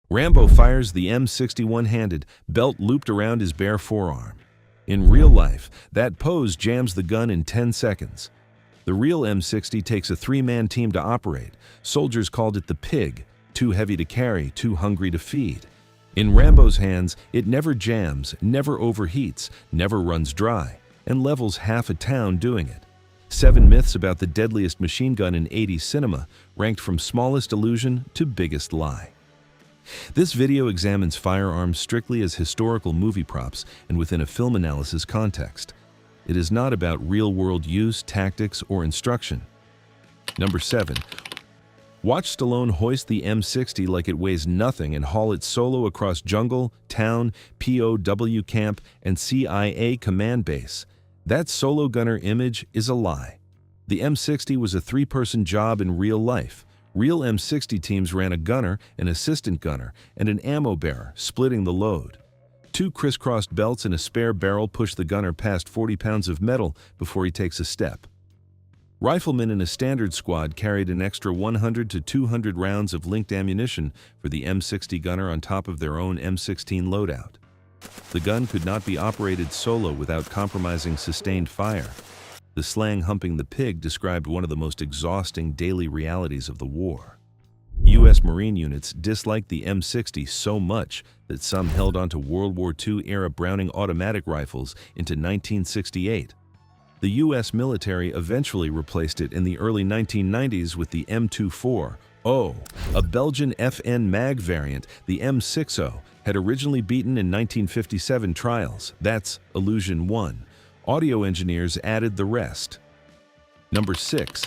Rambo fires the M60 one-handed, belt looped around his bare forearm. In real life, that pose jams the gun in 10 seconds. The real M60 takes a three-man team to operate. Soldiers called it the pig, too heavy to carry, too hungry to feed. In Rambo's hands, it never jams, never overheats, never runs dry, and levels half a town doing it. 7 myths about the deadliest machine gun in 80s cinema, ranked from smallest illusion to biggest lie. This video examines firearms strictly as historical movie props and within a film analysis context. It is not about real-world use, tactics, or instruction. Number 7. Watch Stallone hoist the M60 like it weighs nothing and haul it solo across jungle, town, POW camp, and CIA command base. That solo gunner image is a lie. The M60 was a 3-person job in real life. Real M60 teams ran a gunner, an assistant gunner, and an ammo bearer, splitting the load. 2 crisscrossed belts and a spare barrel push the gunner past 40 pounds of metal before he takes a step. Riflemen in a standard squad carried an extra 100 to 200 rounds of linked ammunition for the M60 gunner on top of their own M16 loadout. The gun could not be operated solo without compromising sustained fire. The slang "humping the pig" described one of the most exhausting daily realities of the war. U.S. Marine units disliked the M60 so much that some held onto World War II-era Browning automatic rifles into 1968. The U.S. military eventually replaced it in the early 1990s with the M24. A Belgian FN mag variant, the M60, had originally beaten in 1957 trials. That's Illusion 1. Audio engineers added the rest. Number 6.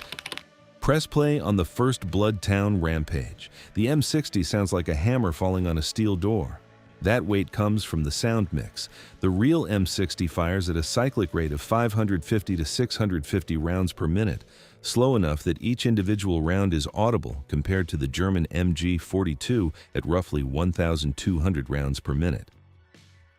Press play on the first Blood Town rampage. The M60 sounds like a hammer falling on a steel door. That weight comes from the sound mix. The real M60 fires at a cyclic rate of 550 to 650 rounds per minute, slow enough that each individual round is audible compared to the German MG42 at roughly 1,200 rounds per minute.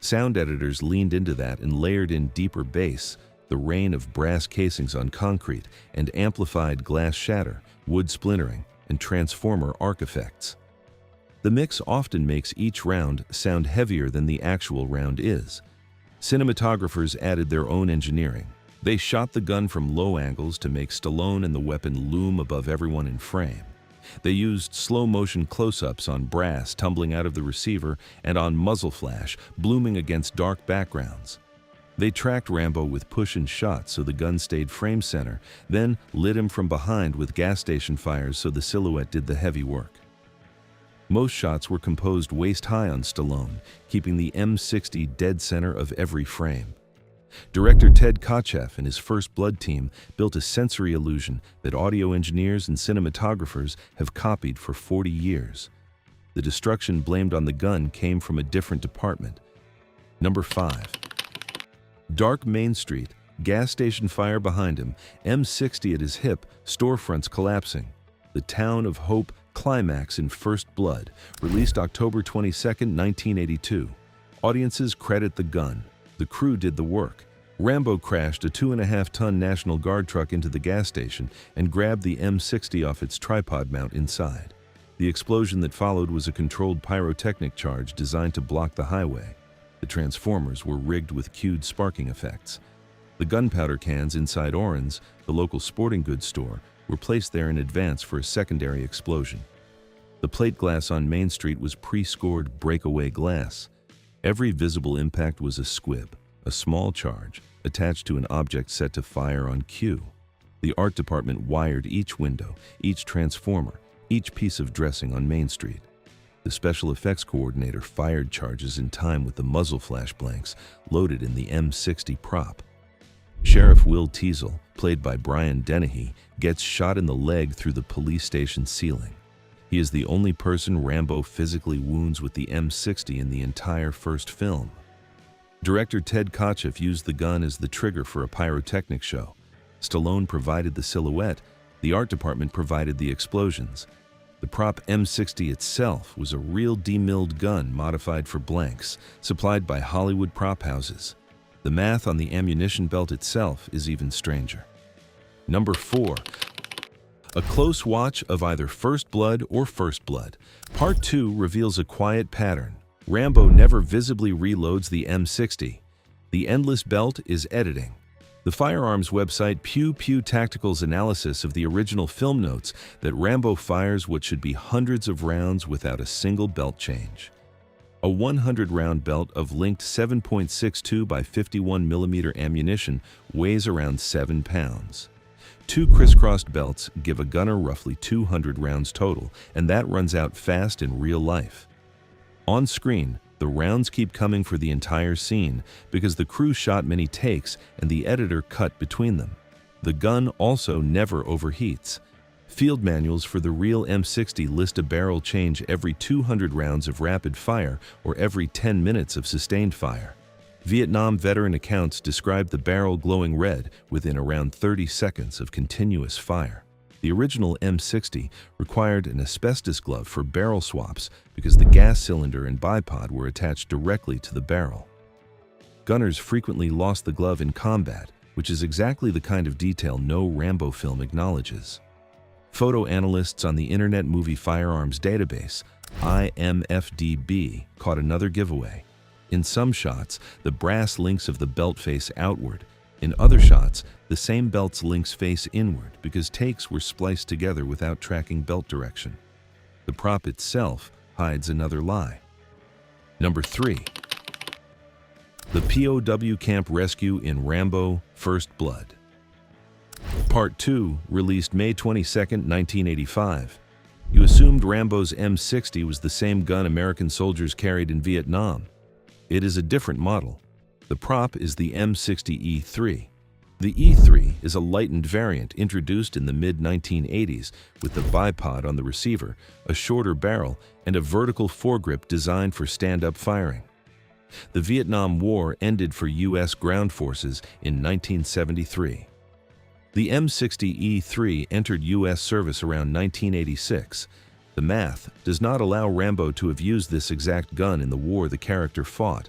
Sound editors leaned into that and layered in deeper bass, the rain of brass casings on concrete, and amplified glass shatter, wood splintering, and transformer arc effects. The mix often makes each round sound heavier than the actual round is. Cinematographers added their own engineering. They shot the gun from low angles to make Stallone and the weapon loom above everyone in frame. They used slow-motion close-ups on brass tumbling out of the receiver and on muzzle flash, blooming against dark backgrounds. They tracked Rambo with push and shot so the gun stayed frame center, then lit him from behind with gas station fires so the silhouette did the heavy work. Most shots were composed waist-high on Stallone, keeping the M60 dead center of every frame. Director Ted Kotcheff and his First Blood team built a sensory illusion that audio engineers and cinematographers have copied for 40 years. The destruction blamed on the gun came from a different department. Number 5. Dark Main Street, gas station fire behind him, M60 at his hip, storefronts collapsing. The Town of Hope climax in First Blood, released October 22, 1982. Audiences credit the gun. The crew did the work. Rambo crashed a 2.5-ton National Guard truck into the gas station and grabbed the M60 off its tripod mount inside. The explosion that followed was a controlled pyrotechnic charge designed to block the highway. The transformers were rigged with cued sparking effects. The gunpowder cans inside Oren's, the local sporting goods store, were placed there in advance for a secondary explosion. The plate glass on Main Street was pre-scored breakaway glass. Every visible impact was a squib, a small charge, attached to an object set to fire on cue. The art department wired each window, each transformer, each piece of dressing on Main Street. The special effects coordinator fired charges in time with the muzzle flash blanks loaded in the M60 prop. Sheriff Will Teasel, played by Brian Dennehy, gets shot in the leg through the police station ceiling. He is the only person Rambo physically wounds with the M60 in the entire first film. Director Ted Kotcheff used the gun as the trigger for a pyrotechnic show. Stallone provided the silhouette, the art department provided the explosions. The prop M60 itself was a real demilled gun modified for blanks, supplied by Hollywood prop houses. The math on the ammunition belt itself is even stranger. Number 4. A close watch of either First Blood or First Blood. Part 2 reveals a quiet pattern. Rambo never visibly reloads the M60. The endless belt is editing. The firearms website Pew Pew Tactical's analysis of the original film notes that Rambo fires what should be hundreds of rounds without a single belt change. A 100-round belt of linked 7.62 by 51 mm ammunition weighs around 7 pounds. 2 crisscrossed belts give a gunner roughly 200 rounds total, and that runs out fast in real life. On screen, the rounds keep coming for the entire scene because the crew shot many takes and the editor cut between them. The gun also never overheats. Field manuals for the real M60 list a barrel change every 200 rounds of rapid fire or every 10 minutes of sustained fire. Vietnam veteran accounts describe the barrel glowing red within around 30 seconds of continuous fire. The original M60 required an asbestos glove for barrel swaps because the gas cylinder and bipod were attached directly to the barrel. Gunners frequently lost the glove in combat, which is exactly the kind of detail no Rambo film acknowledges. Photo analysts on the Internet Movie Firearms Database, IMFDB, caught another giveaway. In some shots, the brass links of the belt face outward. In other shots, the same belt's links face inward because takes were spliced together without tracking belt direction. The prop itself hides another lie. Number 3. The POW camp rescue in Rambo First Blood. Part 2, released May 22, 1985. You assumed Rambo's M60 was the same gun American soldiers carried in Vietnam. It is a different model. The prop is the M60E3. The E3 is a lightened variant introduced in the mid-1980s with the bipod on the receiver, a shorter barrel, and a vertical foregrip designed for stand-up firing. The Vietnam War ended for U.S. ground forces in 1973. The M60E3 entered U.S. service around 1986. The math does not allow Rambo to have used this exact gun in the war the character fought.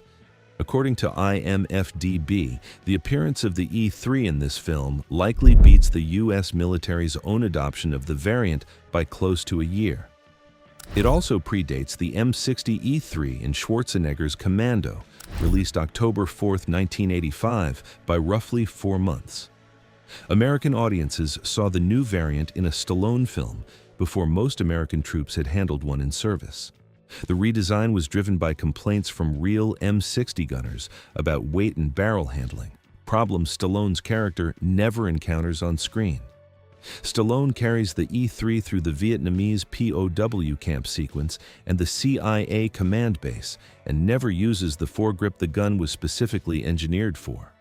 According to IMFDB, the appearance of the E3 in this film likely beats the U.S. military's own adoption of the variant by close to a year. It also predates the M60E3 in Schwarzenegger's Commando, released October 4, 1985, by roughly 4 months. American audiences saw the new variant in a Stallone film before most American troops had handled one in service. The redesign was driven by complaints from real M60 gunners about weight and barrel handling, problems Stallone's character never encounters on screen. Stallone carries the E3 through the Vietnamese POW camp sequence and the CIA command base and never uses the foregrip the gun was specifically engineered for.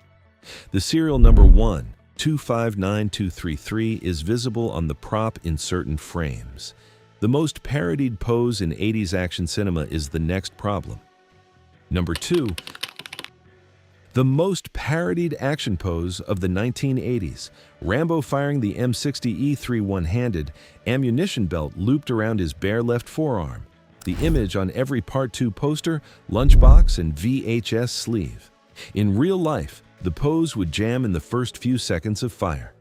The serial number 1259233 is visible on the prop in certain frames. The most parodied pose in 80s action cinema is the next problem. Number 2. The most parodied action pose of the 1980s, Rambo firing the M60E3 one-handed, ammunition belt looped around his bare left forearm. The image on every Part 2 poster, lunchbox, and VHS sleeve. In real life, the pose would jam in the first few seconds of fire.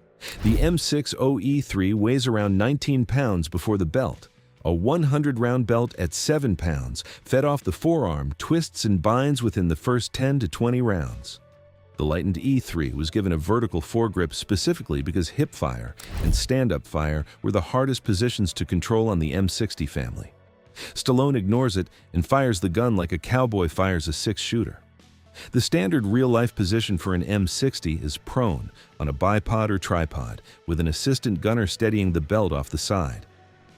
The M60E3 weighs around 19 pounds before the belt. A 100-round belt at 7 pounds, fed off the forearm, twists and binds within the first 10 to 20 rounds. The lightened E3 was given a vertical foregrip specifically because hip fire and stand-up fire were the hardest positions to control on the M60 family. Stallone ignores it and fires the gun like a cowboy fires a six-shooter. The standard real-life position for an M60 is prone, on a bipod or tripod, with an assistant gunner steadying the belt off the side.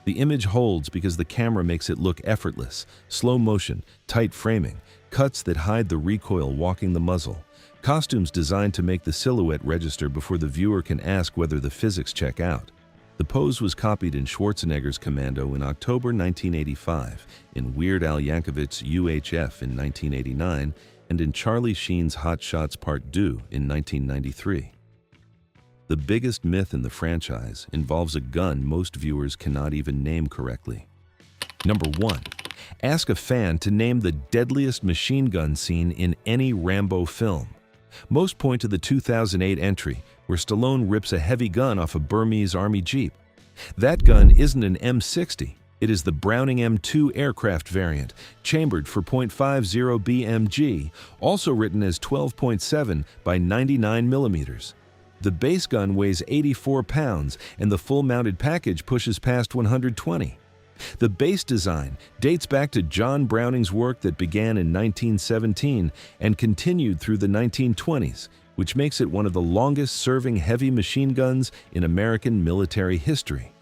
The image holds because the camera makes it look effortless, slow motion, tight framing, cuts that hide the recoil walking the muzzle, costumes designed to make the silhouette register before the viewer can ask whether the physics check out. The pose was copied in Schwarzenegger's Commando in October 1985, in Weird Al Yankovic's UHF in 1989, and in Charlie Sheen's Hot Shots Part 2 in 1993. The biggest myth in the franchise involves a gun most viewers cannot even name correctly. Number 1. Ask a fan to name the deadliest machine gun scene in any Rambo film. Most point to the 2008 entry, where Stallone rips a heavy gun off a Burmese army jeep. That gun isn't an M60. It is the Browning M2 aircraft variant, chambered for .50 BMG, also written as 12.7 by 99 millimeters. The base gun weighs 84 pounds, and the full-mounted package pushes past 120. The base design dates back to John Browning's work that began in 1917 and continued through the 1920s, which makes it one of the longest-serving heavy machine guns in American military history.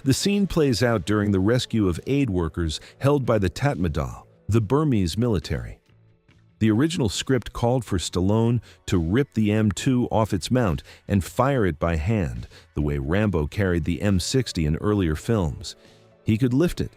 The scene plays out during the rescue of aid workers held by the Tatmadaw, the Burmese military. The original script called for Stallone to rip the M2 off its mount and fire it by hand, the way Rambo carried the M60 in earlier films. He could lift it.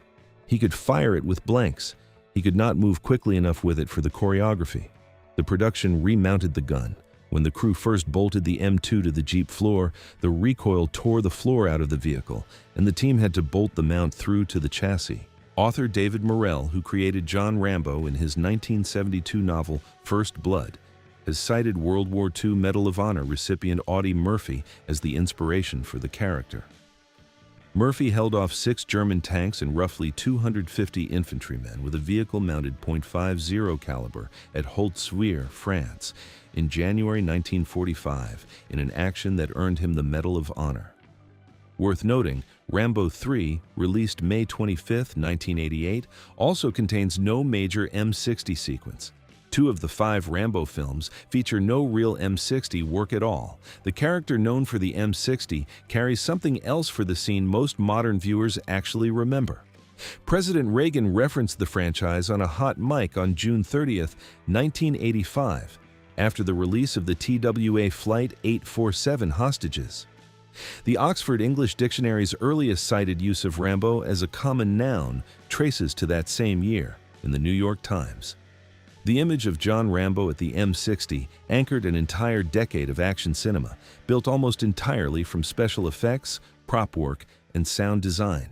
He could fire it with blanks. He could not move quickly enough with it for the choreography. The production remounted the gun. When the crew first bolted the M2 to the Jeep floor, the recoil tore the floor out of the vehicle, and the team had to bolt the mount through to the chassis. Author David Morrell, who created John Rambo in his 1972 novel First Blood, has cited World War II Medal of Honor recipient Audie Murphy as the inspiration for the character. Murphy held off 6 German tanks and roughly 250 infantrymen with a vehicle-mounted .50 caliber at Holtzwihr, France, in January 1945 in an action that earned him the Medal of Honor. Worth noting, Rambo 3, released May 25, 1988, also contains no major M60 sequence. 2 of the 5 Rambo films feature no real M60 work at all. The character known for the M60 carries something else for the scene most modern viewers actually remember. President Reagan referenced the franchise on a hot mic on June 30, 1985, after the release of the TWA Flight 847 hostages. The Oxford English Dictionary's earliest cited use of Rambo as a common noun traces to that same year in the New York Times. The image of John Rambo at the M60 anchored an entire decade of action cinema, built almost entirely from special effects, prop work, and sound design.